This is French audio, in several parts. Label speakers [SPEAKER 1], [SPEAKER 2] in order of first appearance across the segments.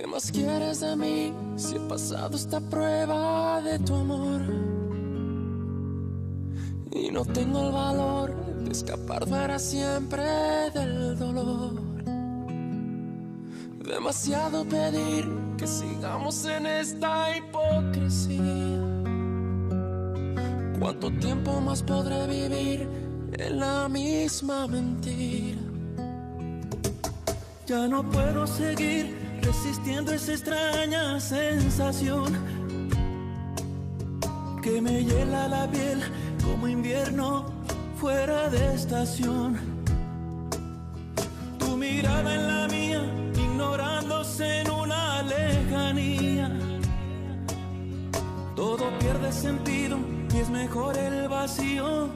[SPEAKER 1] ¿Qué más quieres de mí si he pasado esta prueba de tu amor? Y no tengo el valor de escapar para siempre del dolor. Demasiado pedir que sigamos en esta hipocresía. ¿Cuánto tiempo más podré vivir en la misma mentira?
[SPEAKER 2] Ya no puedo seguir resistiendo esa extraña sensación que me hiela la piel como invierno fuera de estación. Tu mirada en la mía, ignorándose en una lejanía. Todo pierde sentido y es mejor el vacío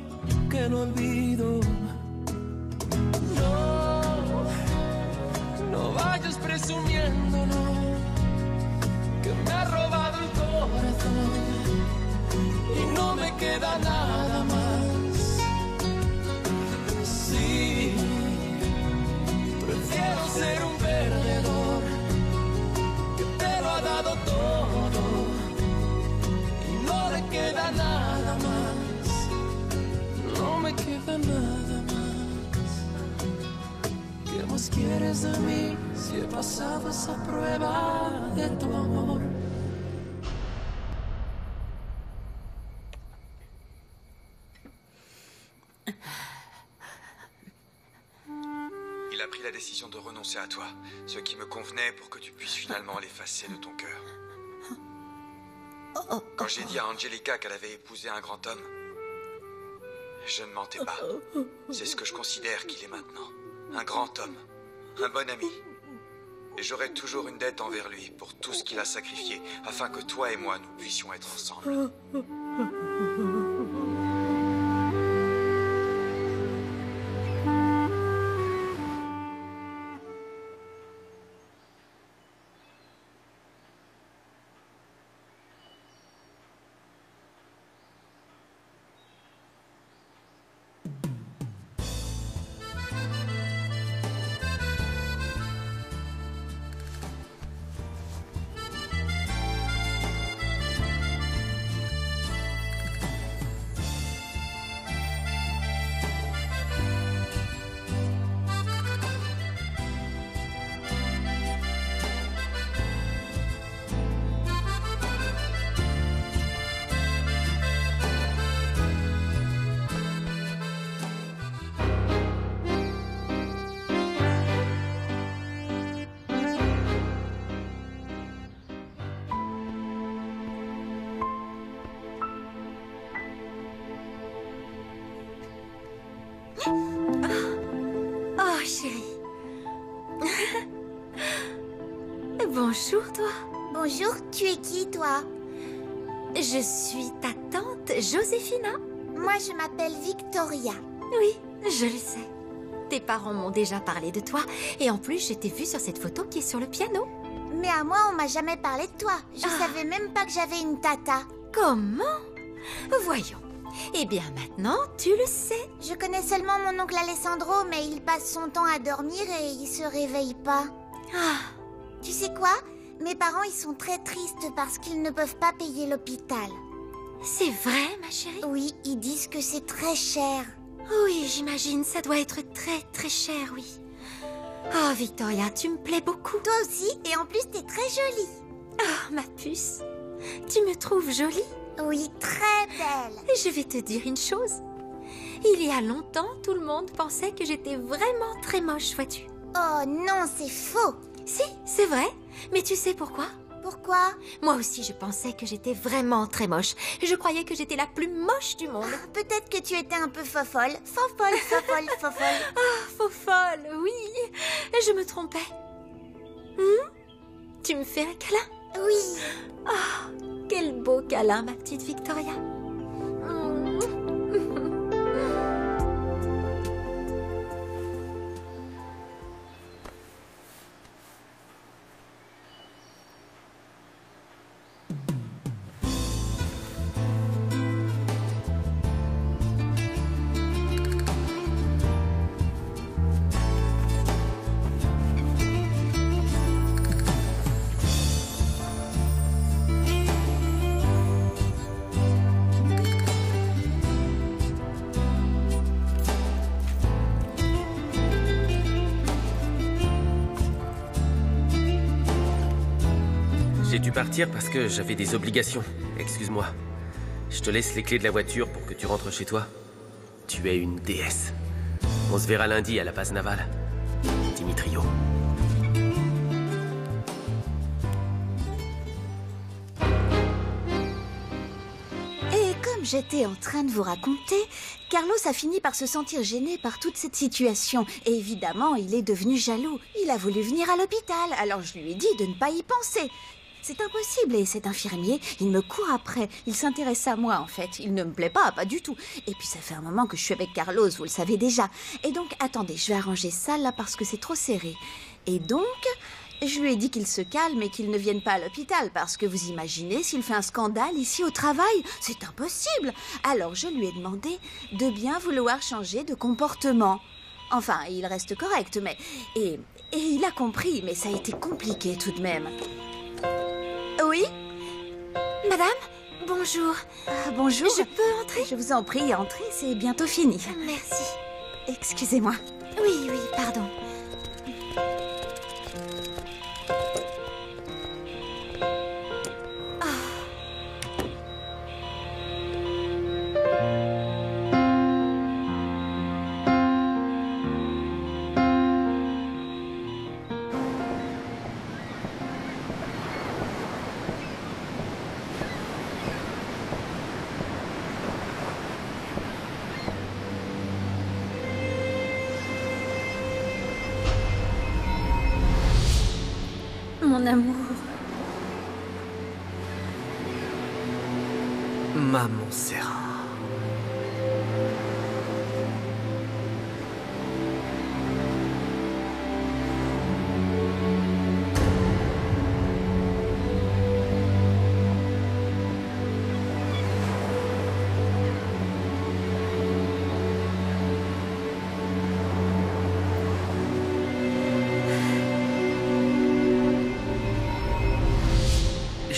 [SPEAKER 2] que el olvido.
[SPEAKER 1] No vayas presumiendo, no, que me ha robado el corazón y no me queda nada más. Sí, prefiero ser un perdedor que te lo ha dado todo y no le queda nada más. No me queda nada más. ¿Qué más quieres de mí si he pasado esa prueba de tu amor?
[SPEAKER 3] Il a pris la décision de renoncer à toi, ce qui me convenait pour que tu puisses finalement l'effacer de ton cœur. Quand j'ai dit à Angelica qu'elle avait épousé un grand homme, je ne mentais pas. C'est ce que je considère qu'il est maintenant. Un grand homme, un bon ami. Et j'aurai toujours une dette envers lui pour tout ce qu'il a sacrifié, afin que toi et moi, nous puissions être ensemble.
[SPEAKER 4] Oh, chérie. Bonjour, toi.
[SPEAKER 5] Bonjour, tu es qui, toi?
[SPEAKER 4] Je suis ta tante Joséphina.
[SPEAKER 5] Moi, je m'appelle Victoria.
[SPEAKER 4] Oui, je le sais. Tes parents m'ont déjà parlé de toi. Et en plus, je t'ai vue sur cette photo qui est sur le piano.
[SPEAKER 5] Mais à moi, on m'a jamais parlé de toi. Je savais même pas que j'avais une tata.
[SPEAKER 4] Comment? Voyons. Eh bien, maintenant, tu le sais.
[SPEAKER 5] Je connais seulement mon oncle Alessandro, mais il passe son temps à dormir et il se réveille pas.
[SPEAKER 4] Ah.
[SPEAKER 5] Tu sais quoi? Mes parents, ils sont très tristes parce qu'ils ne peuvent pas payer l'hôpital.
[SPEAKER 4] C'est vrai, ma chérie?
[SPEAKER 5] Oui, ils disent que c'est très cher.
[SPEAKER 4] Oui, j'imagine, ça doit être très, très cher, oui. Oh, Victoria, tu me plais beaucoup.
[SPEAKER 5] Toi aussi, et en plus, t'es très jolie.
[SPEAKER 4] Oh, ma puce, tu me trouves jolie?
[SPEAKER 5] Oui, très belle.
[SPEAKER 4] Je vais te dire une chose. Il y a longtemps, tout le monde pensait que j'étais vraiment très moche, vois-tu.
[SPEAKER 5] Oh non, c'est faux.
[SPEAKER 4] Si, c'est vrai. Mais tu sais pourquoi?
[SPEAKER 5] Pourquoi?
[SPEAKER 4] Moi aussi, je pensais que j'étais vraiment très moche. Je croyais que j'étais la plus moche du monde.
[SPEAKER 5] Peut-être que tu étais un peu fofolle. Fofolle, fofolle, fofolle.
[SPEAKER 4] Ah, fofolle, oui. Je me trompais. Tu me fais un câlin?
[SPEAKER 5] Oui.
[SPEAKER 4] Ah, quel beau câlin, ma petite Victoria.
[SPEAKER 6] J'ai dû partir parce que j'avais des obligations. Excuse-moi. Je te laisse les clés de la voiture pour que tu rentres chez toi. Tu es une déesse. On se verra lundi à la base navale. Dimitrio.
[SPEAKER 7] Et comme j'étais en train de vous raconter, Carlos a fini par se sentir gêné par toute cette situation. Et évidemment, il est devenu jaloux. Il a voulu venir à l'hôpital, alors je lui ai dit de ne pas y penser. C'est impossible, et cet infirmier, il me court après. Il s'intéresse à moi, en fait. Il ne me plaît pas du tout. Et puis ça fait un moment que je suis avec Carlos, vous le savez déjà. Et donc, attendez, je vais arranger ça là parce que c'est trop serré. Et donc, je lui ai dit qu'il se calme et qu'il ne vienne pas à l'hôpital parce que vous imaginez s'il fait un scandale ici au travail, c'est impossible. Alors je lui ai demandé de bien vouloir changer de comportement. Enfin, il reste correct, mais... Et il a compris, mais ça a été compliqué tout de même. Oui?
[SPEAKER 4] Madame, bonjour.
[SPEAKER 7] Bonjour.
[SPEAKER 4] Je peux entrer?
[SPEAKER 7] Je vous en prie, entrez, c'est bientôt fini.
[SPEAKER 4] Merci.
[SPEAKER 7] Excusez-moi.
[SPEAKER 4] Oui, pardon. Mon amour.
[SPEAKER 6] Ma Montserrat.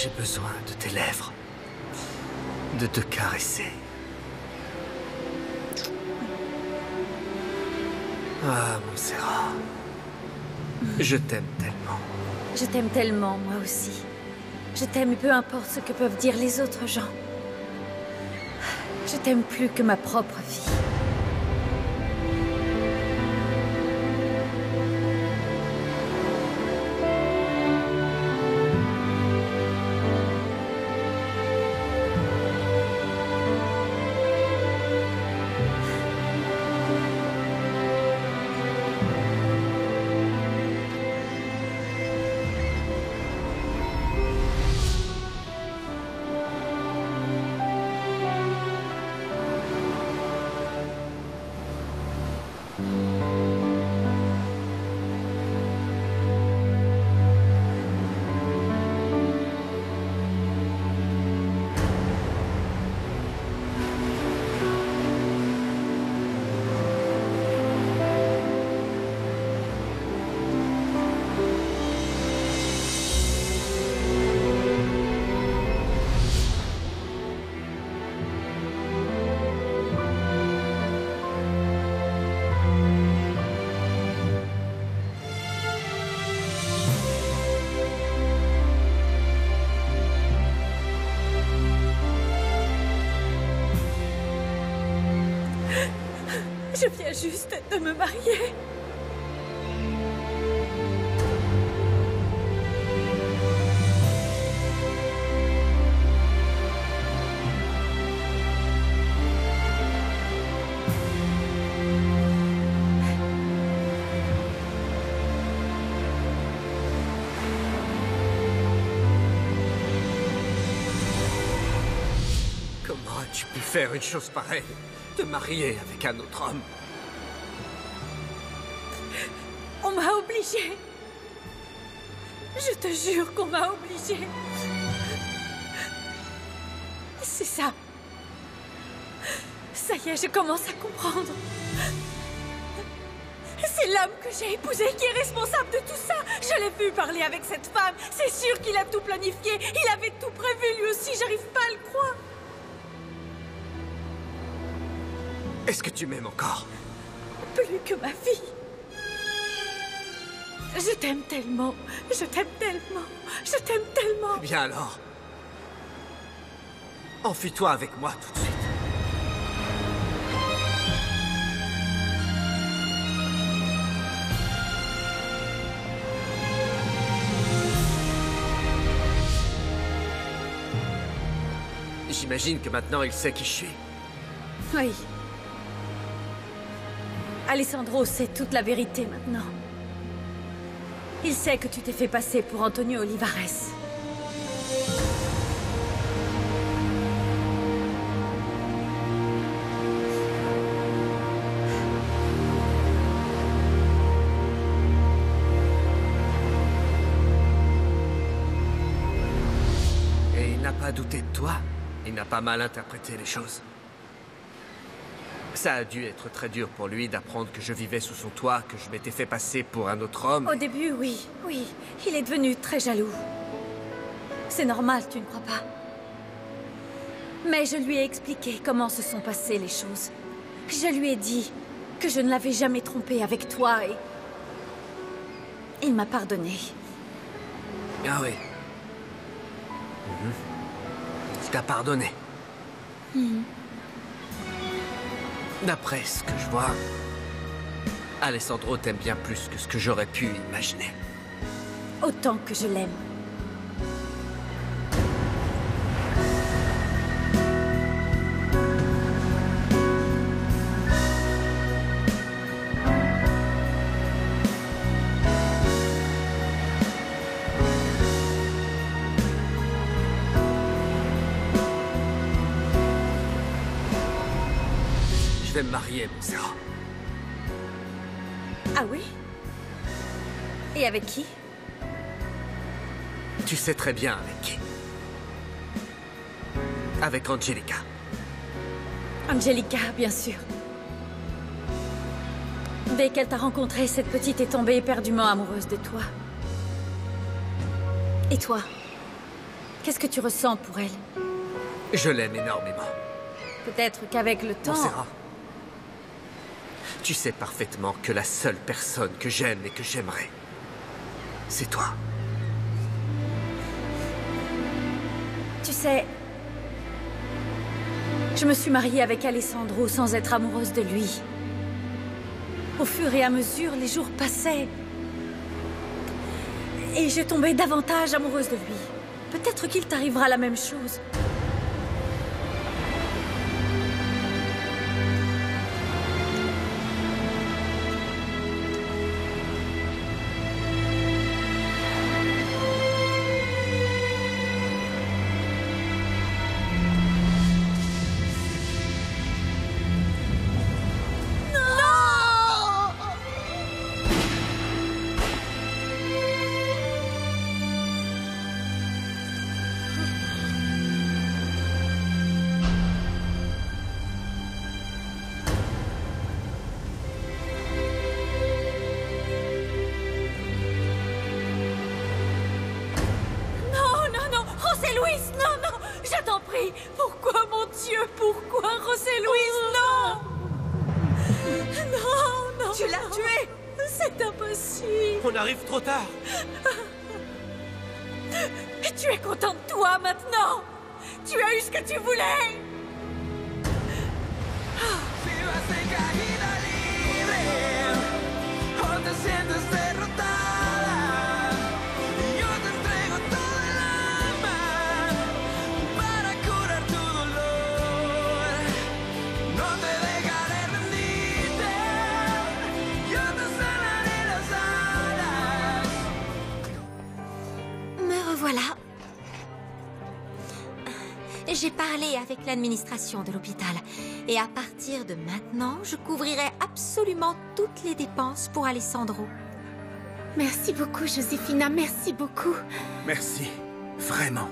[SPEAKER 6] J'ai besoin de tes lèvres, de te caresser. Ah, Montserrat, je t'aime tellement.
[SPEAKER 4] Je t'aime tellement, moi aussi. Je t'aime, peu importe ce que peuvent dire les autres gens. Je t'aime plus que ma propre fille. Je viens juste de me marier.
[SPEAKER 6] Comment as-tu pu faire une chose pareille? Te marier avec un autre homme?
[SPEAKER 4] On m'a obligée. Je te jure qu'on m'a obligée. C'est ça. Ça y est, je commence à comprendre. C'est l'homme que j'ai épousé qui est responsable de tout ça. Je l'ai vu parler avec cette femme. C'est sûr qu'il a tout planifié. Il avait tout prévu lui aussi. J'arrive pas à le croire.
[SPEAKER 6] Est-ce que tu m'aimes encore?
[SPEAKER 4] Plus que ma fille. Je t'aime tellement. Je t'aime tellement. Je t'aime tellement.
[SPEAKER 8] Eh bien alors, enfuis-toi avec moi tout de suite. J'imagine que maintenant il sait qui je suis.
[SPEAKER 4] Oui. Alessandro sait toute la vérité maintenant. Il sait que tu t'es fait passer pour Antonio Olivares.
[SPEAKER 8] Et il n'a pas douté de toi. Il n'a pas mal interprété les choses. Ça a dû être très dur pour lui d'apprendre que je vivais sous son toit, que je m'étais fait passer pour un autre homme.
[SPEAKER 4] Au début, oui, oui. Il est devenu très jaloux. C'est normal, tu ne crois pas? Mais je lui ai expliqué comment se sont passées les choses. Je lui ai dit que je ne l'avais jamais trompé avec toi et... il m'a pardonné.
[SPEAKER 8] Ah oui. Je t'ai pardonné. D'après ce que je vois, Alessandro t'aime bien plus que ce que j'aurais pu imaginer.
[SPEAKER 4] Autant que je l'aime.
[SPEAKER 8] Je vais me marier, Montserrat.
[SPEAKER 4] Ah oui? Et avec qui?
[SPEAKER 8] Tu sais très bien avec qui. Avec Angelica.
[SPEAKER 4] Angelica, bien sûr. Dès qu'elle t'a rencontré, cette petite est tombée éperdument amoureuse de toi. Et toi? Qu'est-ce que tu ressens pour elle?
[SPEAKER 8] Je l'aime énormément.
[SPEAKER 4] Peut-être qu'avec le temps...
[SPEAKER 8] Montserrat, tu sais parfaitement que la seule personne que j'aime et que j'aimerais, c'est toi.
[SPEAKER 4] Tu sais... Je me suis mariée avec Alessandro sans être amoureuse de lui. Au fur et à mesure, les jours passaient. Et je tombais davantage amoureuse de lui. Peut-être qu'il t'arrivera la même chose. Pourquoi, mon Dieu? Pourquoi, José Luis? Non! Non, non!
[SPEAKER 7] Tu l'as tué!
[SPEAKER 4] C'est impossible!
[SPEAKER 8] On arrive trop tard!
[SPEAKER 4] Tu es content de toi, maintenant? Tu as eu ce que tu voulais?
[SPEAKER 9] Voilà. J'ai parlé avec l'administration de l'hôpital. Et à partir de maintenant, je couvrirai absolument toutes les dépenses pour Alessandro.
[SPEAKER 10] Merci beaucoup, Josefina. Merci beaucoup.
[SPEAKER 8] Merci. Vraiment.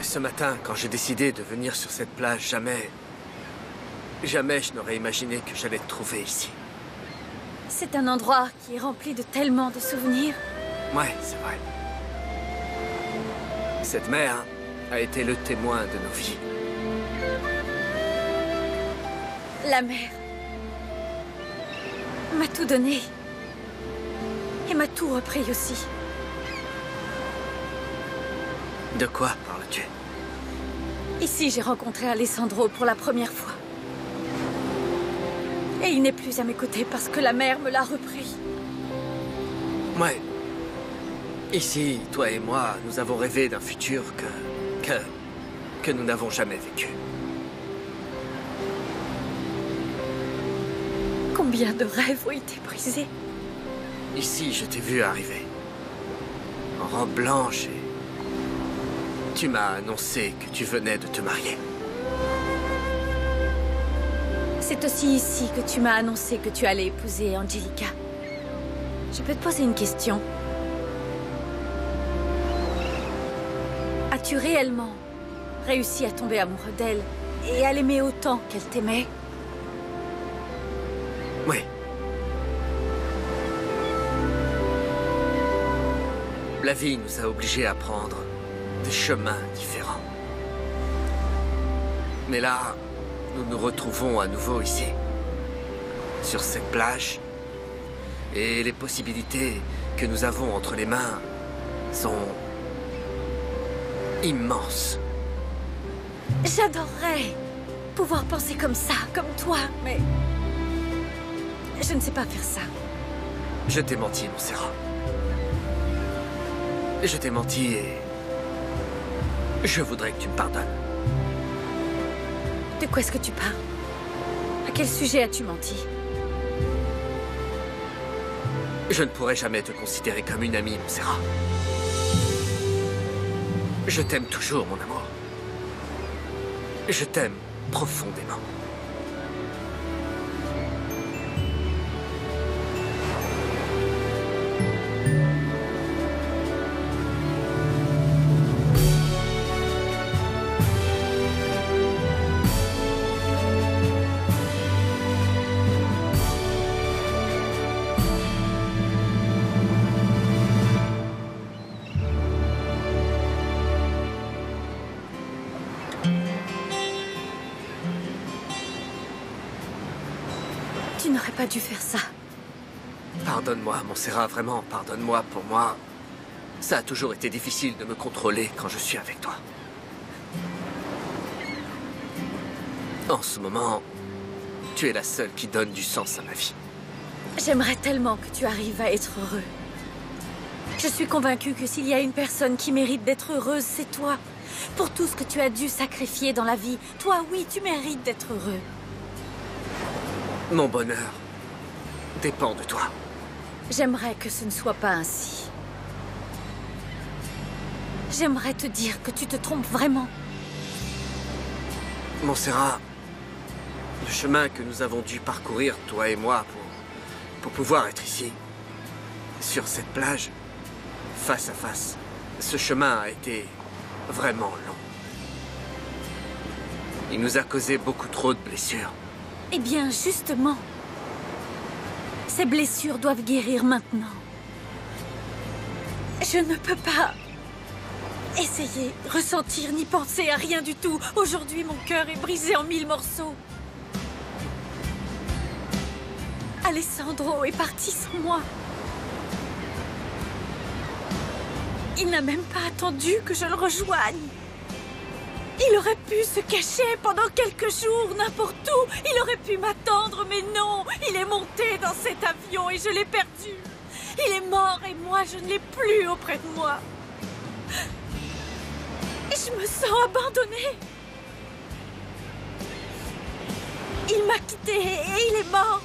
[SPEAKER 8] ce matin, quand j'ai décidé de venir sur cette plage, jamais je n'aurais imaginé que j'allais te trouver ici.
[SPEAKER 4] C'est un endroit qui est rempli de tellement de souvenirs.
[SPEAKER 8] Ouais, c'est vrai. Cette mer a été le témoin de nos vies.
[SPEAKER 4] La mer m'a tout donné. Et m'a tout repris aussi.
[SPEAKER 8] De quoi parles-tu?
[SPEAKER 4] Ici, j'ai rencontré Alessandro pour la première fois. Et il n'est plus à mes côtés parce que la mer me l'a repris.
[SPEAKER 8] Ouais. Ici, toi et moi, nous avons rêvé d'un futur que nous n'avons jamais vécu.
[SPEAKER 4] Combien de rêves ont été brisés?
[SPEAKER 8] Ici, je t'ai vu arriver. En robe blanche et... Tu m'as annoncé que tu venais de te marier.
[SPEAKER 4] C'est aussi ici que tu m'as annoncé que tu allais épouser Angelica. Je peux te poser une question? As-tu réellement réussi à tomber amoureux d'elle et à l'aimer autant qu'elle t'aimait?
[SPEAKER 8] Oui. La vie nous a obligés à prendre des chemins différents. Mais là, nous nous retrouvons à nouveau ici, sur cette plage, et les possibilités que nous avons entre les mains sont immenses.
[SPEAKER 4] J'adorerais pouvoir penser comme ça, comme toi, mais je ne sais pas faire ça.
[SPEAKER 8] Je t'ai menti, Montserrat. Je t'ai menti et je voudrais que tu me pardonnes.
[SPEAKER 4] De quoi est-ce que tu parles? À quel sujet as-tu menti?
[SPEAKER 8] Je ne pourrai jamais te considérer comme une amie, Montserrat. Je t'aime toujours, mon amour. Je t'aime profondément.
[SPEAKER 4] Tu n'aurais pas dû faire ça.
[SPEAKER 8] Pardonne-moi, Montserrat, vraiment, pardonne-moi. Pour moi, ça a toujours été difficile de me contrôler quand je suis avec toi. En ce moment, tu es la seule qui donne du sens à ma vie.
[SPEAKER 4] J'aimerais tellement que tu arrives à être heureux. Je suis convaincue que s'il y a une personne qui mérite d'être heureuse, c'est toi. Pour tout ce que tu as dû sacrifier dans la vie, toi, oui, tu mérites d'être heureux.
[SPEAKER 8] Mon bonheur dépend de toi.
[SPEAKER 4] J'aimerais que ce ne soit pas ainsi. J'aimerais te dire que tu te trompes vraiment.
[SPEAKER 8] Montserrat, le chemin que nous avons dû parcourir, toi et moi, pour pouvoir être ici, sur cette plage, face à face, ce chemin a été vraiment long. Il nous a causé beaucoup trop de blessures.
[SPEAKER 4] Eh bien, justement, ces blessures doivent guérir maintenant. Je ne peux pas essayer, ressentir ni penser à rien du tout. Aujourd'hui, mon cœur est brisé en 1000 morceaux. Alessandro est parti sans moi. Il n'a même pas attendu que je le rejoigne. Il aurait pu se cacher pendant quelques jours, n'importe où. Il aurait pu m'attendre, mais non. Il est monté dans cet avion et je l'ai perdu. Il est mort et moi, je ne l'ai plus auprès de moi. Je me sens abandonnée. Il m'a quittée et il est mort.